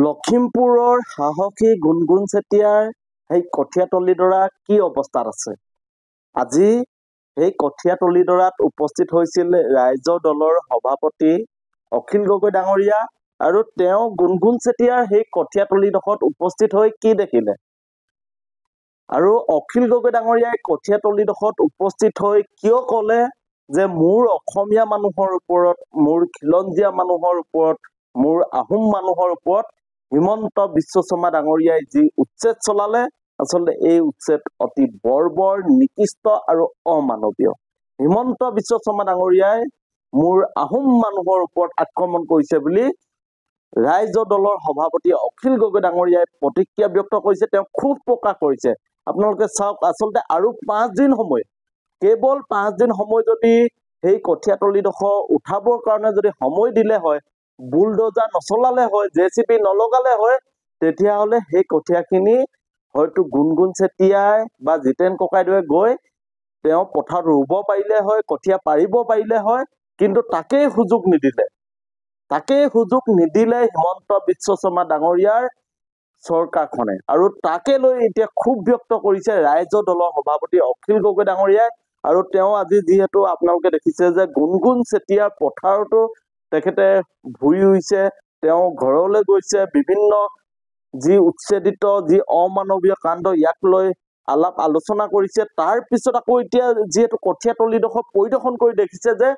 লখিমপুৰৰ সাহসী গুণগুণ চেতিয়াৰ সেই কঠীয়াতলীডৰা কি অৱস্থাত আছে? আজি সেই কঠীয়াতলীডৰাত উপস্থিত হৈছিল ৰাইজৰ দলৰ সভাপতি অখিল গগৈ ডাঙৰীয়া আৰু তেওঁ গুণগুণ চেতিয়াৰ সেই কঠীয়াতলীডোখৰত উপস্থিত হৈ কি দেখিলে? আৰু অখিল গগৈ ডাঙৰীয়াই কঠীয়াতলীডোখৰত উপস্থিত হৈ কিয় ক'লে যে মোৰ অসমীয়া মানুহৰ ওপৰত, মোৰ খিলঞ্জীয়া মানুহৰ ওপৰত, মোৰ আহোম মানুহৰ ওপৰত হিমন্ত বিশ্ব শৰ্মা ডাঙৰীয়াই যি উচ্ছেদ চলালে, আচলতে এই উচ্ছেদ অতি বৰ্বৰ, নিকৃষ্ট আৰু অমানৱীয়। হিমন্ত বিশ্ব শৰ্মা ডাঙৰীয়াই মোৰ আহোম মানুহৰ ওপৰত আক্ৰমণ কৰিছে বুলি ৰাইজৰ দলৰ সভাপতি অখিল গগৈ ডাঙৰীয়াই প্ৰতিক্ৰিয়া ব্যক্ত কৰিছে, তেওঁ ক্ষোভ প্ৰকাশ কৰিছে। আপোনালোকে চাওক, আচলতে আৰু 5 দিন সময়, কেৱল 5 দিন সময় যদি সেই কঠীয়াতলীডোখৰ উঠাবৰ কাৰণে যদি সময় দিলে হয়, বুলডোজাৰ নচলালে হয়, জেচিবি নলগালে হয়, তেতিয়াহ'লে সেই কঠীয়াখিনি হয়তো গুণগুণ চেতিয়াই বা জিতেন ককাইদেৱে গৈ তেওঁ পথাৰত ৰুব পাৰিলে হয়, কঠীয়া পাৰিব পাৰিলে হয়, কিন্তু তাকেই সুযোগ নিদিলে। তাকেই সুযোগ নিদিলে হিমন্ত বিশ্ব শৰ্মা ডাঙৰীয়াৰ চৰকাৰখনে, আৰু তাকে লৈ এতিয়া ক্ষোভ ব্যক্ত কৰিছে ৰাইজৰ দলৰ সভাপতি অখিল গগৈ ডাঙৰীয়াই। আৰু তেওঁ আজি যিহেতু আপোনালোকে দেখিছে যে গুণগুণ চেতিয়াৰ পথাৰতো তেখেতে ভুৰি ৰুইছে, তেওঁ ঘৰলৈ গৈছে, বিভিন্ন যি উচ্ছেদিত, যি অমানৱীয় কাণ্ড, ইয়াক লৈ আলাপ আলোচনা কৰিছে। তাৰ পিছত আকৌ এতিয়া যিহেতু কঠীয়াতলীডোখৰ পৰিদৰ্শন কৰি দেখিছে যে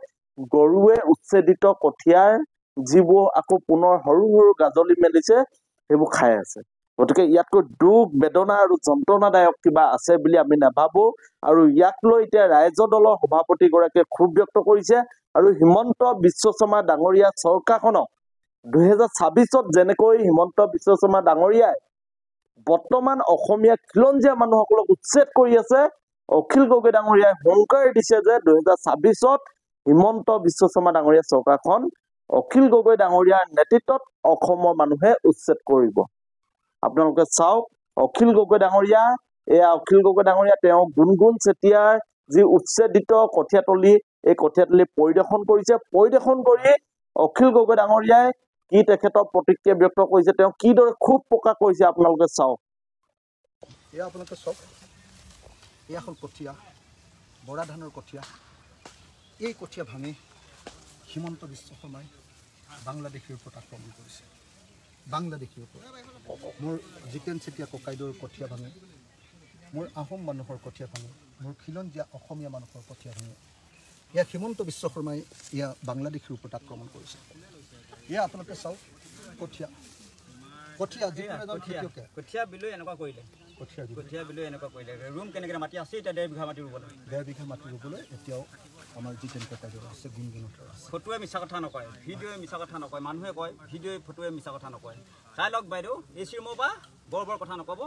গৰুৱে উচ্ছেদিত কঠীয়াৰ যিবোৰ আকৌ পুনৰ সৰু সৰু গাজলি মেলিছে, সেইবোৰ খাই আছে। গতিকে ইয়াতকৈ দুখ, বেদনা আৰু যন্ত্ৰণাদায়ক কিবা আছে বুলি আমি নাভাবো। আৰু ইয়াক লৈ এতিয়া ৰাইজৰ দলৰ সভাপতিগৰাকীয়ে ক্ষোভ ব্যক্ত কৰিছে আৰু হিমন্ত বিশ্ব শৰ্মা ডাঙৰীয়া চৰকাৰখনক 2026ত যেনেকৈ হিমন্ত বিশ্ব শৰ্মা ডাঙৰীয়াই বৰ্তমান অসমীয়া খিলঞ্জীয়া মানুহসকলক উচ্ছেদ কৰি আছে, অখিল গগৈ ডাঙৰীয়াই হুংকাৰ দিছে যে 2026ত হিমন্ত বিশ্ব শৰ্মা ডাঙৰীয়া চৰকাৰখন অখিল গগৈ ডাঙৰীয়াৰ নেতৃত্বত অসমৰ মানুহে উচ্ছেদ কৰিব। আপোনালোকে চাওক, অখিল গগৈ ডাঙৰীয়া, এয়া অখিল গগৈ ডাঙৰীয়া, তেওঁ গুণগুণ চেতিয়াৰ যি উচ্ছেদিত কঠীয়াতলী, এই কঠীয়াতলী পৰিদৰ্শন কৰিছে। পৰিদৰ্শন কৰি অখিল গগৈ ডাঙৰীয়াই কি তেখেতৰ প্ৰতিক্ৰিয়া ব্যক্ত কৰিছে, তেওঁ কিদৰে ক্ষোভ প্ৰকাশ কৰিছে, আপোনালোকে চাওক। এয়া আপোনালোকে চাওক, এয়া হ'ল কঠীয়া, বৰা ধানৰ কঠীয়া। এই কঠীয়া ভাঙি হিমন্ত বিশ্ব শৰ্মাই বাংলাদেশীৰ ওপৰত আক্ৰমণ কৰিছে। বাংলাদেশীৰ ওপৰত মোৰ জিতেন চেতিয়া ককাইদেউৰ কঠীয়া ভাঙি, মোৰ আহোম মানুহৰ কঠীয়া ভাঙি, মোৰ খিলঞ্জীয়া অসমীয়া মানুহৰ কঠীয়া ভাঙি, এয়া হিমন্ত বিশ্ব শৰ্মাই এয়া বাংলাদেশীৰ ওপৰত আক্ৰমণ কৰিছে। এয়া আপোনালোকে চাওক, কঠীয়া কঠীয়া যিকোনো এজন খেতিয়কে কঠীয়া বিলৈ এনেকুৱা কৰিলে, কঠীয়া বিলৈ এনেকুৱা কৰিলে। ৰুম কেনেকৈ মাটি আছে এতিয়া 1.5 বিঘা মাটি ৰুবলৈ, 1.5 বিঘা মাটি ৰুবলৈ এতিয়াও আমাৰ জিতেন ককাইদেউ আছে, গুণগুণতৰ আছে। ফটোৱে মিছা কথা নকয়, ভিডিঅ'য়ে মিছা কথা নকয়, মানুহে কয় ভিডিঅ'য়ে ফটোৱে মিছা কথা নকয়। চাই লওক বাইদেউ, এই চি ৰুমৰ পৰা বৰ কথা নক'ব,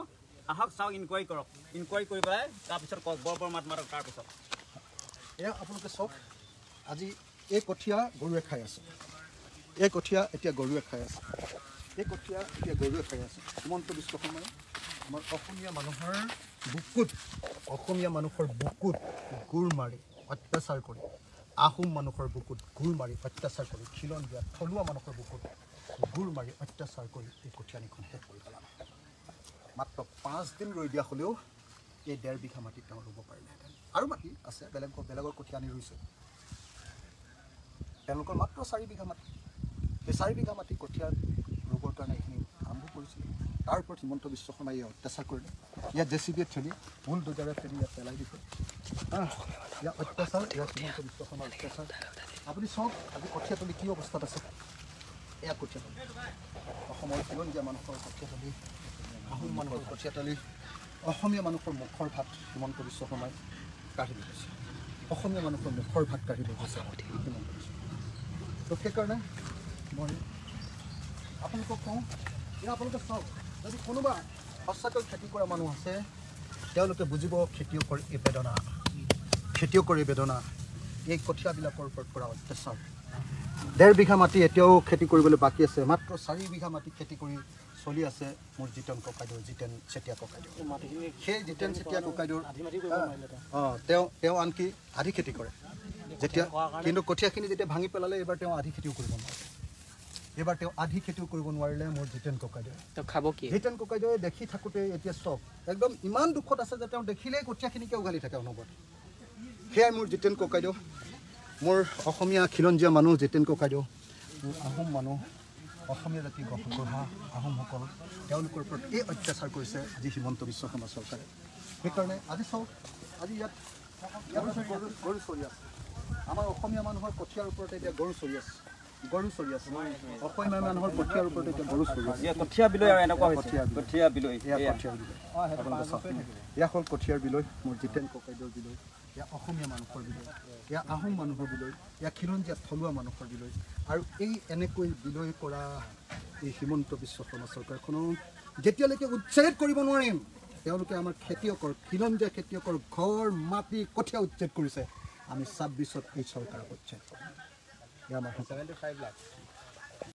আহক চাওক, ইনকুৱাৰী কৰক, ইনকুৱাৰী কৰি পেলাই তাৰপিছত কওক, বৰ মাত মাতক তাৰপিছত। এয়া আপোনালোকে চাওক, আজি এই কঠীয়া গৰুৱে খাই আছে, এই কঠীয়া এতিয়া গৰুৱে খাই আছে, এই কঠীয়া এতিয়া গৰুৱে খাই আছে। হিমন্ত বিশ্ব শৰ্মাই আমাৰ অসমীয়া মানুহৰ বুকুত গুৰ মাৰি অত্যাচাৰ কৰি, আহোম মানুহৰ বুকুত গুৰ মাৰি অত্যাচাৰ কৰি, খিলঞ্জীয়া থলুৱা মানুহৰ বুকুত গুৰ মাৰি অত্যাচাৰ কৰি এই কঠীয়ানিখন শেষ কৰি পেলালে। মাত্ৰ 5 দিন ৰৈ দিয়া হ'লেও এই 1.5 বিঘা মাটি তেওঁ ৰুব পাৰিলেহেঁতেন। আৰু মাটি আছে, বেলেগৰ কঠীয়া আনি ৰুইছে, তেওঁলোকৰ মাত্ৰ 4 বিঘা মাটি। এই 4 বিঘা মাটি কঠীয়া ৰুবৰ কাৰণে এইখিনি আৰম্ভ কৰিছিল। তাৰ ওপৰত হিমন্ত বিশ্ব শৰ্মাই অত্যাচাৰ কৰিলে। ইয়াত জেচিবিয়ে ঠেলি, বুলডোজাৰে ঠেলি ইয়াত পেলাই দিছে। ইয়াৰ অত্যাচাৰ, ইয়াত হিমন্ত বিশ্ব শৰ্মাৰ অত্যাচাৰ। আপুনি চাওক, আজি কঠীয়াতলী কি অৱস্থাত আছে। এয়া কঠীয়াতলী, অসমৰ খিলঞ্জীয়া মানুহৰ কঠীয়াতলী, আহোম মানুহৰ কঠীয়াতলী, অসমীয়া মানুহৰ মুখৰ ভাত হিমন্ত বিশ্ব শৰ্মাই কাঢ়ি লৈ গৈছে। অসমীয়া মানুহৰ মুখৰ ভাত কাঢ়ি লৈ গৈছে হিমন্ত বিশ্ব। তো সেইকাৰণে মই আপোনালোকক কওঁ, এয়া আপোনালোকে চাওক, যদি কোনোবা সঁচাকৈ খেতি কৰা মানুহ আছে, তেওঁলোকে বুজিব খেতিয়কৰ এই বেদনা, খেতিয়কৰ এই বেদনা, এই কঠীয়াবিলাকৰ ওপৰত কৰা অত্যাচাৰ। 1.5 বিঘা মাটি এতিয়াও খেতি কৰিবলৈ বাকী আছে, মাত্ৰ 4 বিঘা মাটি খেতি কৰি চলি আছে মোৰ জিতেন ককাইদেউ, জিতেন চেতিয়া ককাইদেউ। সেই জিতেন চেতিয়া ককাইদেউৰ তেওঁ আনকি আধি খেতি কৰে যেতিয়া, কিন্তু কঠীয়াখিনি যেতিয়া ভাঙি পেলালে, এইবাৰ তেওঁ আধি খেতিও কৰিব নোৱাৰে। এইবাৰ তেওঁ আধি খেতিও কৰিব নোৱাৰিলে মোৰ জিতেন ককাইদেউ খাব কি জিতেন ককাইদেৱে দেখি থাকোঁতে এতিয়া চব একদম ইমান দুখত আছে যে তেওঁ দেখিলেই কঠীয়াখিনিকে উঘালি থাকে অনবৰত সেয়াই মোৰ জিতেন ককাইদেউ মোৰ অসমীয়া খিলঞ্জীয়া মানুহ জিতেন ককাইদেউ মোৰ আহোম মানুহ অসমীয়া জাতি গঢ়া আহোমসকল তেওঁলোকৰ ওপৰত এই অত্যাচাৰ কৰিছে আজি হিমন্ত বিশ্ব শৰ্মা চৰকাৰে সেইকাৰণে আজি চাওক আজি ইয়াত গৰু চৰি আছে আমাৰ অসমীয়া মানুহৰ কঠীয়াৰ ওপৰতে এতিয়া গৰু চৰি আছে অসমীয়া মানুহৰ কঠীয়াৰ ওপৰতে এতিয়া গৰু চৰি আছে কঠীয়া বিলৈ আৰু এনেকুৱা কঠীয়া বিলৈ এয়া হ'ল কঠীয়াৰ বিলৈ মোৰ জিতেন ককাইদেউৰ বিলৈ এয়া অসমীয়া মানুহৰ বিলৈ এয়া আহোম মানুহৰ বিলৈ এয়া খিলঞ্জীয়া থলুৱা মানুহৰ বিলৈ আৰু এই এনেকৈ বিলৈ কৰা এই হিমন্ত বিশ্ব শৰ্মা চৰকাৰখনক যেতিয়ালৈকে উচ্ছেদ কৰিব নোৱাৰিম তেওঁলোকে আমাৰ খেতিয়কৰ খিলঞ্জীয়া খেতিয়কৰ ঘৰ মাটি কঠীয়া উচ্ছেদ কৰিছে আমি ২৬ত এই চৰকাৰক উচ্ছেদ কৰিম এয়া আমাৰ 75 লাখ